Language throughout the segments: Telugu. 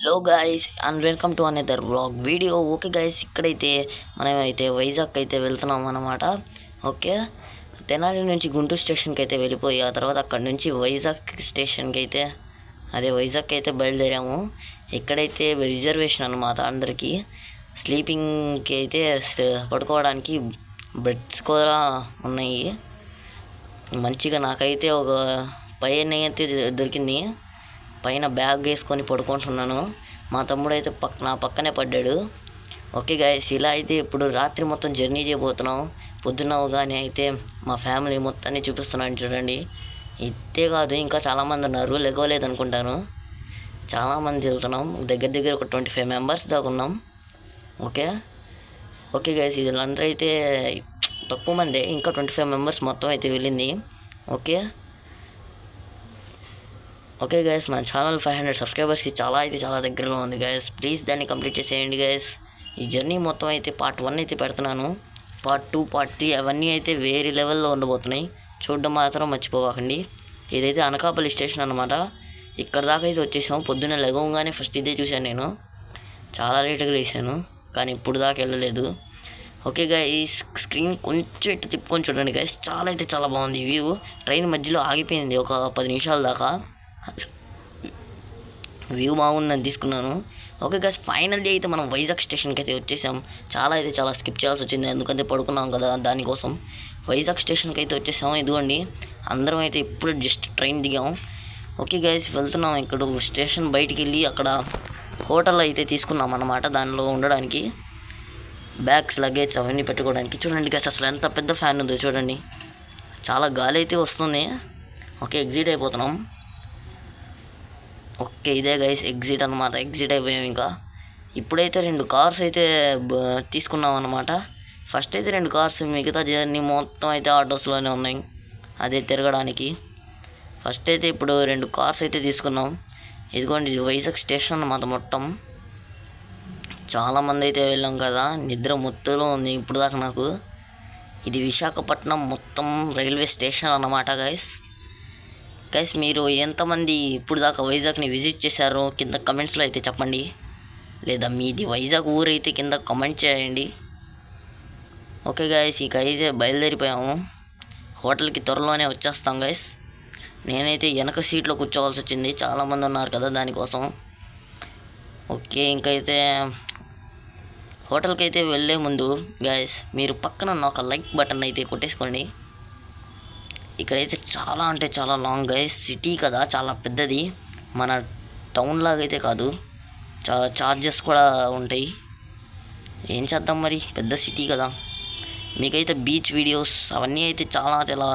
Hello guys and welcome to another vlog video. Okay guys, ఇక్కడైతే మనమైతే వైజాగ్ అయితే వెళ్తున్నాం అన్నమాట. ఓకే, తెనాలి నుంచి గుంటూరు స్టేషన్కి అయితే వెళ్ళిపోయి ఆ తర్వాత అక్కడ నుంచి వైజాగ్ స్టేషన్కి అయితే వైజాగ్కి అయితే బయలుదేరాము. ఇక్కడైతే రిజర్వేషన్ అన్నమాట అందరికీ. స్లీపింగ్కి అయితే పడుకోవడానికి బెడ్స్ కూడా ఉన్నాయి మంచిగా. నాకైతే ఒక పైన అయితే దొరికింది. పైన బ్యాగ్ వేసుకొని పడుకుంటున్నాను. మా తమ్ముడు అయితే నా పక్కనే పడ్డాడు. ఓకే గాయస్, ఇలా అయితే ఇప్పుడు రాత్రి మొత్తం జర్నీ చేయబోతున్నాం. పొద్దున్నవగానే అయితే మా ఫ్యామిలీ మొత్తాన్ని చూపిస్తున్నాను చూడండి. ఇదే కాదు, ఇంకా చాలామంది ఉన్నారు, లెగవలేదు అనుకుంటాను. చాలామంది వెళ్తున్నాం, దగ్గర ఒక 25 మెంబర్స్ దాకా ఉన్నాం. ఓకే ఓకే గాయస్, వీళ్ళందరూ అయితే తక్కువ మందే, ఇంకా 25 మెంబర్స్ మొత్తం అయితే వెళ్ళింది. ఓకే ఓకే గైస్, మన ఛానల్ 500 సబ్స్క్రైబర్స్కి చాలా దగ్గరలో ఉంది గైస్. ప్లీజ్ దాన్ని కంప్లీట్ చేసేయండి గైస్. ఈ జర్నీ మొత్తం అయితే పార్ట్ 1 అయితే పెడుతున్నాను. పార్ట్ 2, పార్ట్ 3 అవన్నీ అయితే వేరే లెవెల్లో ఉండబోతున్నాయి. చూడడం మాత్రం మర్చిపోకండి. ఇదైతే అనకాపల్లి స్టేషన్ అనమాట. ఇక్కడ దాకా అయితే వచ్చేసాము. పొద్దున్న లెగవగానే ఫస్ట్ ఇదే చూశాను నేను. చాలా లేట్గా లేసాను, కానీ ఇప్పుడు దాకా వెళ్ళలేదు. ఓకే గైస్, స్క్రీన్ కొంచెం ఇటు తిప్పుకొని చూడండి గైస్. చాలా బాగుంది వ్యూ. ట్రైన్ మధ్యలో ఆగిపోయింది ఒక 10 నిమిషాల దాకా. వ్యూ బాగుందని తీసుకున్నాను. ఓకే గైస్, ఫైనల్లీ అయితే మనం వైజాగ్ స్టేషన్కి అయితే వచ్చేసాం. చాలా స్కిప్ చేయాల్సి వచ్చింది, ఎందుకంటే పడుకున్నాం కదా దానికోసం. వైజాగ్ స్టేషన్కి అయితే వచ్చేసాము. ఇదిగోండి, అందరం అయితే ఇప్పుడు జస్ట్ ట్రైన్ దిగాము. ఓకే గైస్, వెళ్తున్నాం. ఇక్కడ స్టేషన్ బయటికి వెళ్ళి అక్కడ హోటల్ అయితే తీసుకున్నాం అన్నమాట. దానిలో ఉండడానికి బ్యాగ్స్, లగేజ్ అవన్నీ పెట్టుకోవడానికి. చూడండి గైస్, అసలు ఎంత పెద్ద ఫ్యాన్ ఉందో చూడండి. చాలా గాలి అయితే వస్తుంది. ఓకే, ఎగ్జిట్ అయిపోతున్నాం. ఓకే, ఇదే గైస్ ఎగ్జిట్ అనమాట. ఎగ్జిట్ అయిపోయాం. ఇంకా ఇప్పుడైతే 2 కార్స్ అయితే తీసుకున్నాం అన్నమాట. ఫస్ట్ అయితే 2 కార్స్, మిగతా జర్నీ మొత్తం అయితే ఆటోస్లోనే ఉన్నాయి, అదే తిరగడానికి. ఫస్ట్ అయితే ఇప్పుడు 2 కార్స్ అయితే తీసుకున్నాం. ఇదిగోండి, ఇది వైజాగ్ స్టేషన్ అన్నమాట. మొత్తం చాలామంది అయితే వెళ్ళాం కదా, నిద్ర మొత్తంలో ఉంది ఇప్పుడు దాకా నాకు. ఇది విశాఖపట్నం మొత్తం రైల్వే స్టేషన్ అన్నమాట గైస్. మీరు ఎంతమంది ఇప్పుడు దాకా వైజాగ్ని విజిట్ చేశారో కింద కమెంట్స్లో అయితే చెప్పండి. లేదా మీది వైజాగ్ ఊరైతే కింద కమెంట్ చేయండి. ఓకే గైస్, ఇక అయితే బయలుదేరిపోయాము. హోటల్కి త్వరలోనే వచ్చేస్తాం గైస్. నేనైతే వెనక సీట్లో కూర్చోవాల్సి వచ్చింది, చాలామంది ఉన్నారు కదా దానికోసం. ఓకే, ఇంకైతే హోటల్కి అయితే వెళ్ళే ముందు గైస్, మీరు పక్కన ఉన్న ఒక లైక్ బటన్ అయితే కొట్టేసుకోండి. ఇక్కడైతే చాలా లాంగ్ గైస్. సిటీ కదా, చాలా పెద్దది. మన టౌన్ లాగా అయితే కాదు, చాలా చార్జెస్ కూడా ఉంటాయి. ఏం చేద్దాం మరి, పెద్ద సిటీ కదా. మీకైతే బీచ్ వీడియోస్ అవన్నీ అయితే చాలా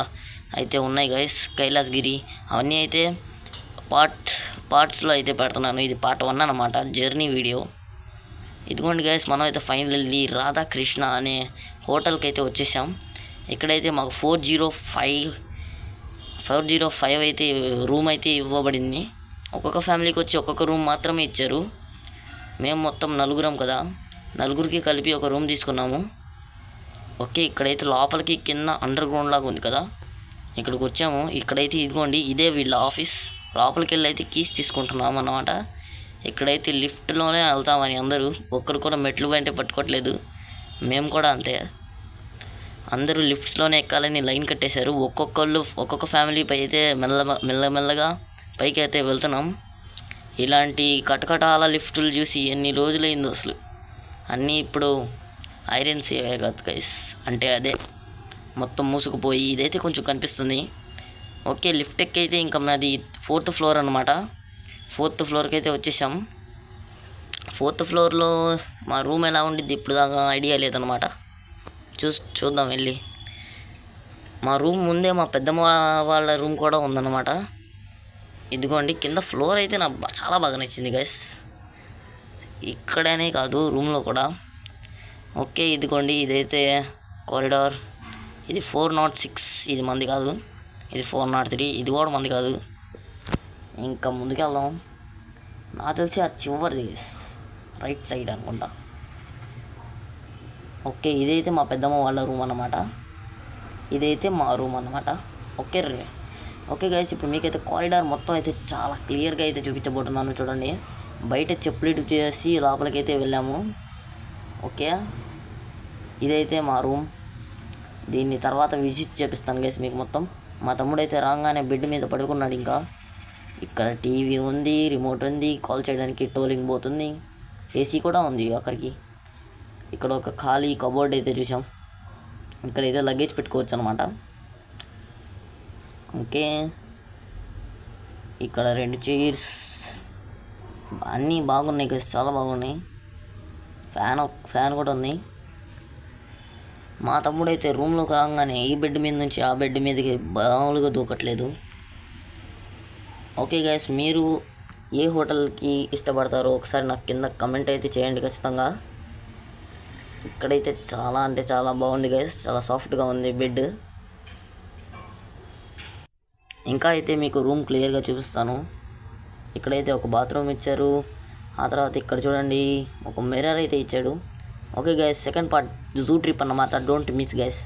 అయితే ఉన్నాయి గైస్. కైలాసగిరి అవన్నీ అయితే పార్ట్స్లో అయితే పెడుతున్నాను. ఇది పార్ట్ 1 అన్నమాట, జర్నీ వీడియో. ఇదిగోండి గైస్, మనం అయితే ఫైనల్లీ రాధాకృష్ణ అనే హోటల్కి అయితే వచ్చేసాం. ఇక్కడైతే మాకు 405 అయితే రూమ్ అయితే ఇవ్వబడింది. ఒక్కొక్క ఫ్యామిలీకి వచ్చి ఒక్కొక్క రూమ్ మాత్రమే ఇచ్చారు. మేము మొత్తం 4 కదా, 4కి కలిపి ఒక రూమ్ తీసుకున్నాము. ఓకే, ఇక్కడైతే లోపలికి కింద అండర్ గ్రౌండ్ లాగా ఉంది కదా, ఇక్కడికి వచ్చాము. ఇక్కడైతే ఇదిగోండి, ఇదే వీళ్ళ ఆఫీస్. లోపలికి వెళ్ళి అయితే కీస్ తీసుకుంటున్నాము అన్నమాట. ఇక్కడైతే లిఫ్ట్లోనే వెళ్తామని అందరూ, ఒక్కరు కూడా మెట్లు వెంటే పట్టుకోవట్లేదు. మేము కూడా అంతే, అందరూ లిఫ్ట్స్లోనే ఎక్కాలని లైన్ కట్టేశారు. ఒక్కొక్క ఫ్యామిలీ పై అయితే మెల్లగా పైకి అయితే వెళ్తున్నాం. ఇలాంటి కటకటాల లిఫ్టులు చూసి ఎన్ని రోజులైందో అసలు. అన్నీ ఇప్పుడు ఐరన్స్ ఏవే కాదు గైస్, అంటే అదే మొత్తం మూసుకుపోయి ఇదైతే కొంచెం కనిపిస్తుంది. ఓకే, లిఫ్ట్ ఎక్కి అయితే ఇంకా మాది 4th ఫ్లోర్ అనమాట. 4th ఫ్లోర్కి అయితే వచ్చేసాం. 4th ఫ్లోర్లో మా రూమ్ ఎలా ఉండిద్ది ఇప్పుడు దాకా ఐడియా లేదనమాట. చూద్దాం వెళ్ళి. మా రూమ్ ముందే మా పెద్దమ్మ వాళ్ళ రూమ్ కూడా ఉందన్నమాట. ఇదిగోండి, కింద ఫ్లోర్ అయితే నాకు చాలా బాగా నచ్చింది గైస్, ఇక్కడనే కాదు రూమ్లో కూడా. ఓకే, ఇదిగోండి, ఇదైతే కారిడార్. ఇది 406, ఇది మంది కాదు. ఇది 403, ఇది కూడా మంది కాదు. ఇంకా ముందుకెళ్దాం. నాకు తెలిసి ఆ చివరిది గైస్, రైట్ సైడ్ అనుకుంటా. ఓకే, ఇదైతే మా పెద్దమ్మ వాళ్ళ రూమ్ అన్నమాట. ఇదైతే మా రూమ్ అన్నమాట. ఓకే గైస్, ఇప్పుడు మీకైతే కారిడార్ మొత్తం అయితే చాలా క్లియర్గా అయితే చూపించబోతున్నాను చూడండి. బయట చెప్పులు చేసి లోపలికైతే వెళ్ళాము. ఓకే, ఇదైతే మా రూమ్. దీన్ని తర్వాత విజిట్ చేపిస్తాను గైస్ మీకు మొత్తం. మా తమ్ముడైతే రాగానే బెడ్ మీద పడుకున్నాడు. ఇంకా ఇక్కడ టీవీ ఉంది, రిమోట్ ఉంది, కాల్ చేయడానికి టోలింగ్ పోతుంది, ఏసీ కూడా ఉంది అక్కడికి. ఇక్కడ ఒక ఖాళీ కబోర్డ్ అయితే చూసాం. ఇక్కడైతే లగేజ్ పెట్టుకోవచ్చు అనమాట. ఓకే, ఇక్కడ 2 చైర్స్ అన్నీ బాగున్నాయి గైస్, చాలా బాగున్నాయి. ఫ్యాన్ కూడా ఉంది. మా తమ్ముడైతే రూమ్లోకి రాగానే ఈ బెడ్ మీద నుంచి ఆ బెడ్ మీదకి మామూలుగా దూకట్లేదు. ఓకే గైస్, మీరు ఏ హోటల్కి ఇష్టపడతారో ఒకసారి నాకు కింద కమెంట్ అయితే చేయండి ఖచ్చితంగా. ఇక్కడైతే చాలా అంటే చాలా బాగుంది గైస్, చాలా సాఫ్ట్గా ఉంది బెడ్. ఇంకా అయితే మీకు రూమ్ క్లియర్గా చూపిస్తాను. ఇక్కడైతే ఒక బాత్రూమ్ ఇచ్చారు. ఆ తర్వాత ఇక్కడ చూడండి ఒక మిర్రర్ అయితే ఇచ్చాడు. Okay guys, second part zoo trip అన్నమాట. Don't miss guys.